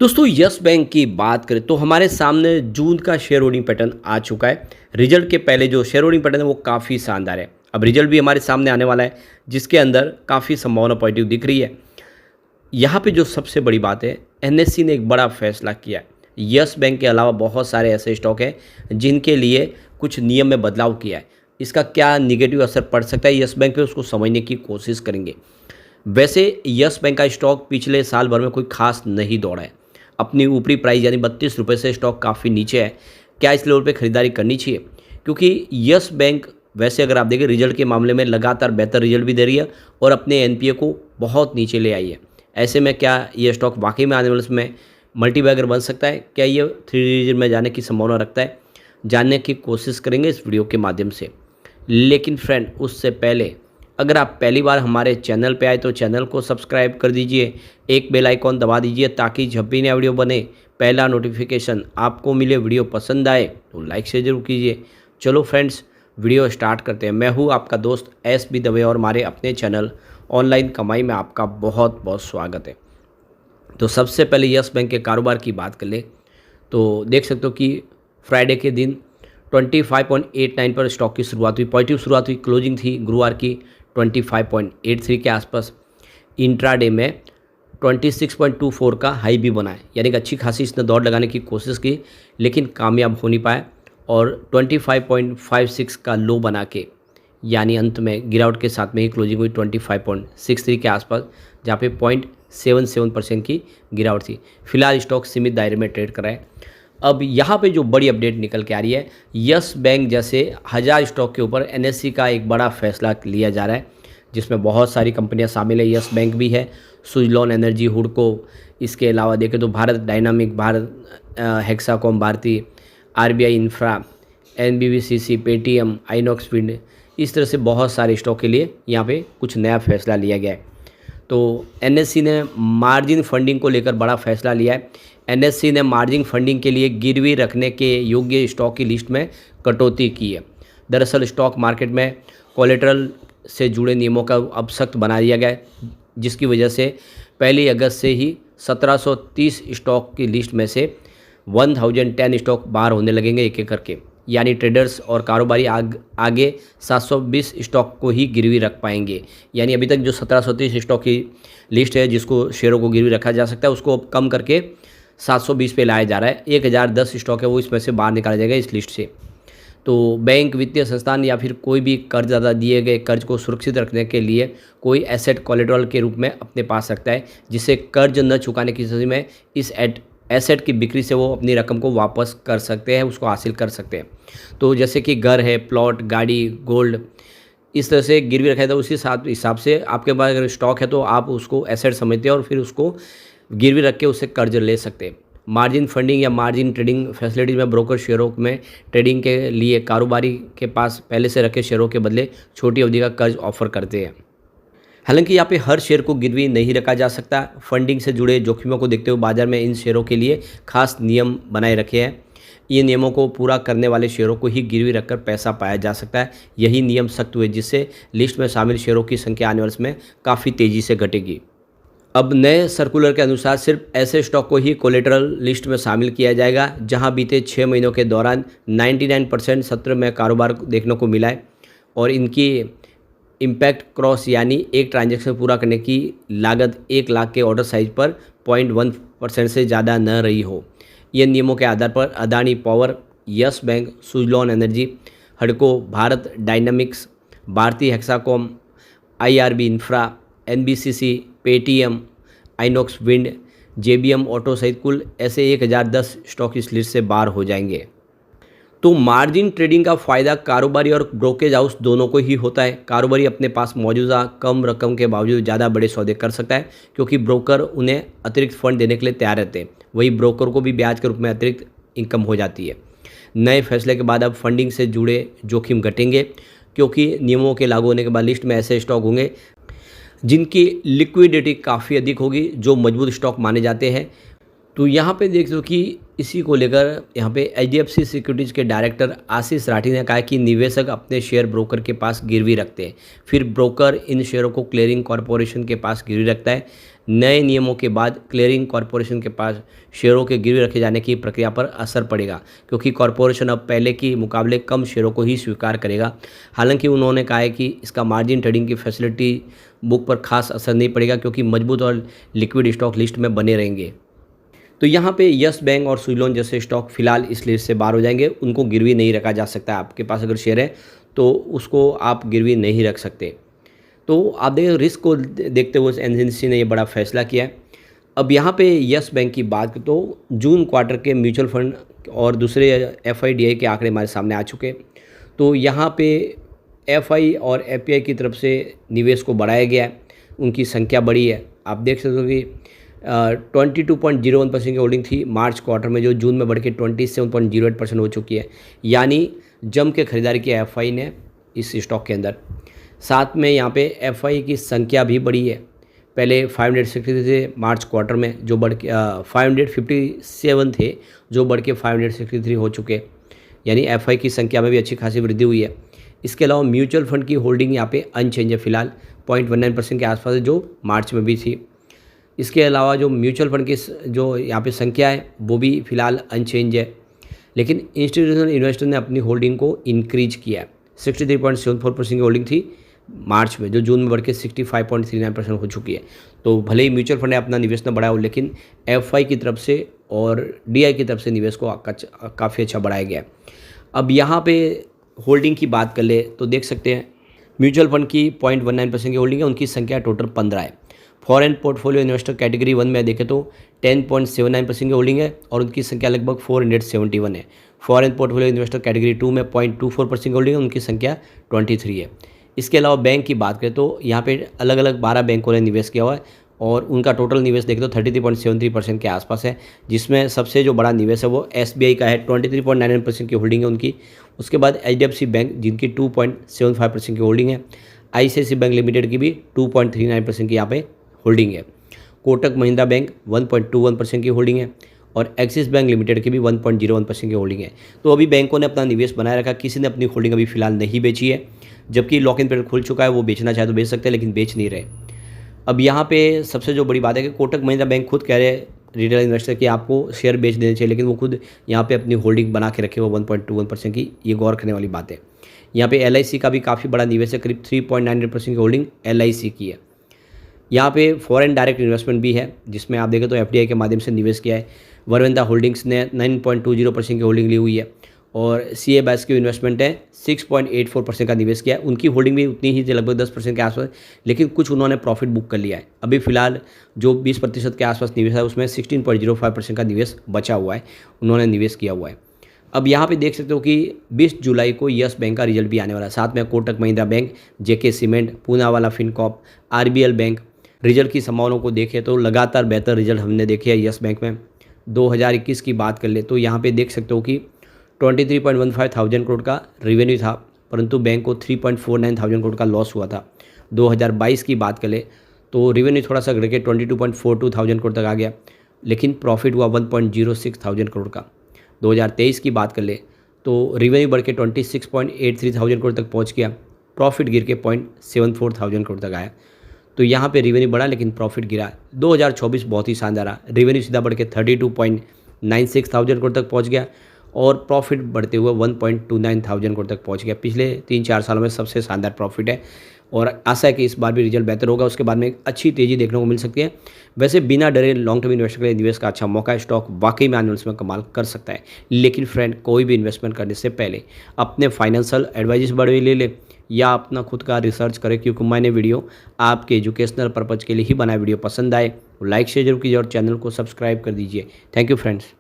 दोस्तों yes bank की बात करें तो हमारे सामने जून का शेयर होल्डिंग पैटर्न आ चुका है। रिजल्ट के पहले जो शेयर होल्डिंग पैटर्न है वो काफ़ी शानदार है। अब रिजल्ट भी हमारे सामने आने वाला है जिसके अंदर काफ़ी संभावना पॉजिटिव दिख रही है। यहाँ पे जो सबसे बड़ी बात है, एनएससी ने एक बड़ा फैसला किया है। यस बैंक के अलावा बहुत सारे ऐसे स्टॉक हैं जिनके लिए कुछ नियम में बदलाव किया है। इसका क्या निगेटिव असर पड़ सकता है यस बैंक पे, उसको समझने की कोशिश करेंगे। वैसे यस बैंक का स्टॉक पिछले साल भर में कोई खास नहीं दौड़ा है। अपनी ऊपरी प्राइस यानी 32 रुपये से स्टॉक काफ़ी नीचे है। क्या इस लेवल पे खरीदारी करनी चाहिए? क्योंकि यस बैंक वैसे अगर आप देखें रिजल्ट के मामले में लगातार बेहतर रिजल्ट भी दे रही है और अपने एनपीए को बहुत नीचे ले आई है। ऐसे में क्या ये स्टॉक वाकई में आने वाले समय मल्टीबैगर बन सकता है? क्या ये 3 डिजिट में जाने की संभावना रखता है? जानने की कोशिश करेंगे इस वीडियो के माध्यम से। लेकिन फ्रेंड, उससे पहले अगर आप पहली बार हमारे चैनल पे आए तो चैनल को सब्सक्राइब कर दीजिए, एक बेल आइकॉन दबा दीजिए ताकि जब भी नया वीडियो बने पहला नोटिफिकेशन आपको मिले। वीडियो पसंद आए तो लाइक शेयर जरूर कीजिए। चलो फ्रेंड्स, वीडियो स्टार्ट करते हैं। मैं हूँ आपका दोस्त एस बी दवे और हमारे अपने चैनल ऑनलाइन कमाई में आपका बहुत बहुत स्वागत है। तो सबसे पहले यस बैंक के कारोबार की बात कर ले तो देख सकते हो कि फ्राइडे के दिन 25.89 पर स्टॉक की शुरुआत हुई, पॉजिटिव शुरुआत हुई। क्लोजिंग थी गुरुवार की 25.83 के आसपास। इंट्राडे में 26.24 का हाई भी बना है, यानी कि अच्छी खासी इसने दौड़ लगाने की कोशिश की लेकिन कामयाब हो नहीं पाया और 25.56 का लो बना के यानी अंत में गिरावट के साथ में ही क्लोजिंग हुई 25.63 के आसपास, जहाँ पे 0.77% की गिरावट थी। फिलहाल स्टॉक सीमित दायरे में ट्रेड कर रहा है। अब यहाँ पे जो बड़ी अपडेट निकल के आ रही है, यस बैंक जैसे 1000 स्टॉक के ऊपर एनएससी का एक बड़ा फैसला लिया जा रहा है जिसमें बहुत सारी कंपनियां शामिल है। यस बैंक भी है, सुजलॉन एनर्जी, हुडको, इसके अलावा देखें तो Bharat dynamic, Bharat Hexacom Bharti, RBI infra, NBVCC, Paytm, Inox wind, इस तरह से बहुत सारे स्टॉक के लिए यहाँ पे कुछ नया फैसला लिया गया है। तो एनएससी ने मार्जिन फंडिंग को लेकर बड़ा फैसला लिया है। एनएससी ने मार्जिन फंडिंग के लिए गिरवी रखने के योग्य स्टॉक की लिस्ट में कटौती की है। दरअसल स्टॉक मार्केट में कोलेटरल से जुड़े नियमों का अब सख्त बना दिया गया है, जिसकी वजह से 1 अगस्त से ही 1730 स्टॉक की लिस्ट में से 1010 स्टॉक बाहर होने लगेंगे एक एक करके। यानी ट्रेडर्स और कारोबारी आगे 720 स्टॉक को ही गिरवी रख पाएंगे। यानी अभी तक जो 1730 स्टॉक की लिस्ट है जिसको शेयरों को गिरवी रखा जा सकता है, उसको अब कम करके 720 पे लाया जा रहा है। 1010 स्टॉक है वो इसमें से बाहर निकाला जाएगा इस लिस्ट से। तो बैंक, वित्तीय संस्थान या फिर कोई भी कर्जदाता दिए गए कर्ज को सुरक्षित रखने के लिए कोई एसेट कोलेटरल के रूप में अपने पास रखता है, जिससे कर्ज न चुकाने की स्थिति में इस एसेट की बिक्री से वो अपनी रकम को वापस कर सकते हैं, उसको हासिल कर सकते हैं। तो जैसे कि घर है, प्लॉट, गाड़ी, गोल्ड, इस तरह से गिरवी रखा है तो उसी हिसाब से आपके पास अगर स्टॉक है तो आप उसको एसेट समझते हैं और फिर उसको गिरवी रख के उससे कर्ज ले सकते हैं। मार्जिन फंडिंग या मार्जिन ट्रेडिंग फैसिलिटीज में ब्रोकर शेयरों में ट्रेडिंग के लिए कारोबारी के पास पहले से रखे शेयरों के बदले छोटी अवधि का कर्ज ऑफर करते हैं। हालांकि यहाँ पे हर शेयर को गिरवी नहीं रखा जा सकता। फंडिंग से जुड़े जोखिमों को देखते हुए बाजार में इन शेयरों के लिए खास नियम बनाए रखे हैं। ये नियमों को पूरा करने वाले शेयरों को ही गिरवी रखकर पैसा पाया जा सकता है। यही नियम सख्त हुए जिससे लिस्ट में शामिल शेयरों की संख्या आने वाले समय काफ़ी तेज़ी से घटेगी। अब नए सर्कुलर के अनुसार सिर्फ ऐसे स्टॉक को ही कोलेटरल लिस्ट में शामिल किया जाएगा जहां बीते 6 महीनों के दौरान 99% सत्र में कारोबार देखने को मिला है और इनकी इम्पैक्ट क्रॉस यानी एक ट्रांजैक्शन पूरा करने की लागत 1 लाख के ऑर्डर साइज पर 0.1% से ज़्यादा न रही हो। ये नियमों के आधार पर Adani power, yes bank, Suzlon energy, हडको, Bharat dynamics, Bharti Hexacom, IRB infra, NBCC, Paytm, Inox wind, JBM auto सहित कुल ऐसे 1010 स्टॉक इस लिस्ट से बाहर हो जाएंगे। तो मार्जिन ट्रेडिंग का फ़ायदा कारोबारी और ब्रोकेज हाउस दोनों को ही होता है। कारोबारी अपने पास मौजूदा कम रकम के बावजूद ज़्यादा बड़े सौदे कर सकता है क्योंकि ब्रोकर उन्हें अतिरिक्त फंड देने के लिए तैयार रहते हैं। वही ब्रोकर को भी ब्याज के रूप में अतिरिक्त इनकम हो जाती है। नए फैसले के बाद अब फंडिंग से जुड़े जोखिम घटेंगे क्योंकि नियमों के लागू होने के बाद लिस्ट में ऐसे स्टॉक होंगे जिनकी लिक्विडिटी काफ़ी अधिक होगी, जो मजबूत स्टॉक माने जाते हैं। तो यहाँ पे देख लो कि इसी को लेकर यहाँ पे एचडीएफसी सिक्योरिटीज़ के डायरेक्टर आशीष राठी ने कहा कि निवेशक अपने शेयर ब्रोकर के पास गिरवी रखते हैं, फिर ब्रोकर इन शेयरों को क्लियरिंग कॉरपोरेशन के पास गिरवी रखता है। नए नियमों के बाद क्लियरिंग कॉरपोरेशन के पास शेयरों के गिरवी रखे जाने की प्रक्रिया पर असर पड़ेगा, क्योंकि कॉरपोरेशन अब पहले के मुकाबले कम शेयरों को ही स्वीकार करेगा। हालांकि उन्होंने कहा है कि इसका मार्जिन ट्रेडिंग की फैसिलिटी बुक पर खास असर नहीं पड़ेगा, क्योंकि मजबूत और लिक्विड स्टॉक लिस्ट में बने रहेंगे। तो यहाँ पे यस बैंक और सुइलोन जैसे स्टॉक फिलहाल इस लिस्ट से बाहर हो जाएंगे, उनको गिरवी नहीं रखा जा सकता। आपके पास अगर शेयर है तो उसको आप गिरवी नहीं रख सकते। तो आप देखिए रिस्क को देखते हुए एनएससी ने ये बड़ा फैसला किया है। अब यहाँ पे यस बैंक की बात करें तो जून क्वार्टर के म्यूचुअल फंड और दूसरे एफआईडीआई के आंकड़े हमारे सामने आ चुके हैं। तो यहाँ पे एफआई और एफपीआई की तरफ से निवेश को बढ़ाया गया है, उनकी संख्या बढ़ी है। आप देख सकते हो कि 22.01% की होल्डिंग थी मार्च क्वार्टर में, जो जून में बढ़ के 27.08% हो चुकी है। यानी जम के खरीदारी की एफआई ने इस स्टॉक के अंदर। साथ में यहाँ पे एफआई की संख्या भी बढ़ी है। पहले 563 थे मार्च क्वार्टर में, जो बढ़ के 557 थे, जो बढ़ के 563 हो चुके। यानी एफआई की संख्या में भी अच्छी खासी वृद्धि हुई है। इसके अलावा म्यूचुअल फंड की होल्डिंग यहाँ पे अनचेंज है, फिलहाल 0.19% के आसपास है, जो मार्च में भी थी। इसके अलावा जो म्यूचुअल फंड की जो यहाँ पे संख्या है वो भी फिलहाल अनचेंज है। लेकिन इंस्टीट्यूशनल इन्वेस्टर ने अपनी होल्डिंग को इंक्रीज किया है। 63.74% की होल्डिंग थी मार्च में, जो जून में बढ़ के 65.39% हो चुकी है। तो भले ही म्यूचुअल फंड ने अपना निवेश न बढ़ाया हो, लेकिन एफआई की तरफ से और डीआई की तरफ से निवेश को काफ़ी अच्छा बढ़ाया गया है। अब यहाँ पे होल्डिंग की बात कर ले तो देख सकते हैं म्यूचुअल फंड की 0.19% की होल्डिंग है, उनकी संख्या टोटल 15 है। फॉरेन पोर्टफोलियो इन्वेस्टर कैटेगरी 1 में देखें तो 10.79% की होल्डिंग है और उनकी संख्या लगभग 471 है। फॉरेन पोर्टफोलियो इन्वेस्टर कैटेगरी 2 में 0.24% की होल्डिंग है, उनकी संख्या 23 है। इसके अलावा बैंक की बात करें तो यहाँ पे अलग अलग 12 बैंकों ने निवेश किया हुआ है और उनका टोटल निवेश देखें तो 33.73% के आसपास है, जिसमें सबसे जो बड़ा निवेश है वो एसबीआई का है, 23.99% की होल्डिंग है उनकी। उसके बाद एचडीएफसी बैंक, जिनकी 2.75% की होल्डिंग है। आईसीआईसीआई बैंक लिमिटेड की भी 2.39% की यहाँ पे होल्डिंग है। कोटक महिंद्रा बैंक 1.21% की होल्डिंग है और एक्सिस बैंक लिमिटेड की भी 1.01% की होल्डिंग है। तो अभी बैंकों ने अपना निवेश बनाए रखा, किसी ने अपनी होल्डिंग अभी फिलहाल नहीं बेची है, जबकि लॉक इन पीरियड खुल चुका है। वो बेचना चाहे तो बेच सकते हैं, लेकिन बेच नहीं रहे। अब यहाँ पे सबसे जो बड़ी बात है कि कोटक महिंद्रा बैंक खुद कह रहे हैं रिटेल इन्वेस्टर कि आपको शेयर बेच देने चाहिए, लेकिन वो खुद यहाँ पे अपनी होल्डिंग बना के रखे वो 1.21% की। ये गौर करने वाली बात है। यहाँ पे एलआईसी का भी काफ़ी बड़ा निवेश है, करीब 3.98% की होल्डिंग एलआईसी की है। यहाँ पे फॉरेन डायरेक्ट इन्वेस्टमेंट भी है, जिसमें आप देखें तो एफडीआई के माध्यम से निवेश किया है। वरवेंदा होल्डिंग्स ने 9.20% की होल्डिंग ली हुई है और सीए बैस की इन्वेस्टमेंट है 6.84% का निवेश किया है। उनकी होल्डिंग भी उतनी ही थी, लगभग 10% के आसपास, लेकिन कुछ उन्होंने प्रॉफिट बुक कर लिया है। अभी फिलहाल जो 20% के आसपास निवेश है उसमें 16.05% का निवेश बचा हुआ है, उन्होंने निवेश किया हुआ है। अब यहाँ पे देख सकते हो कि 20 जुलाई को यस बैंक का रिजल्ट भी आने वाला है। साथ में Kotak Mahindra bank, JK cement, Poonawalla Fincorp, RBL bank. Result की संभावनाओं को देखें तो लगातार बेहतर रिजल्ट हमने देखे हैं यस बैंक में। 2021 की बात कर ले तो यहाँ पे देख सकते हो कि 23.15 थाउजेंड करोड़ का रेवेन्यू था, परंतु बैंक को 3.49 थाउजेंड करोड़ का लॉस हुआ था। 2022 की बात कर ले तो रेवेन्यू थोड़ा सा घट के 22.42 थाउजेंड करोड़ तक आ गया, लेकिन प्रॉफिट हुआ 1.06 थाउजेंड करोड़ का। 2023 की बात कर ले तो रेवेन्यू बढ़ के 26.83 थाउजेंड करोड़ तक पहुँच गया, प्रॉफिट गिर के 0.74 थाउजेंड करोड़ तक आया। तो यहाँ पे रेवेन्यू बढ़ा लेकिन प्रॉफिट गिरा। 2024 बहुत ही शानदार रहा, रेवेन्यू सीधा बढ़ के 32.96 थाउजेंड करोड़ तक पहुँच गया और प्रॉफिट बढ़ते हुए 1.29 थाउजेंड करोड़ तक पहुँच गया। पिछले 3-4 सालों में सबसे शानदार प्रॉफिट है और आशा है कि इस बार भी रिजल्ट बेहतर होगा, उसके बाद में एक अच्छी तेज़ी देखने को मिल सकती है। वैसे बिना डरे लॉन्ग टर्म इन्वेस्टर के लिए निवेश का अच्छा मौका है, स्टॉक वाकई में आने वाले समय कमाल कर सकता है। लेकिन फ्रेंड, कोई भी इन्वेस्टमेंट करने से पहले अपने फाइनेंशियल एडवाइस बड़े ले ले या अपना खुद का रिसर्च करें, क्योंकि मैंने वीडियो आपके एजुकेशनल पर्पज़ के लिए ही बनाया। वीडियो पसंद आए तो लाइक शेयर जरूर कीजिए और चैनल को सब्सक्राइब कर दीजिए। Thank you friends.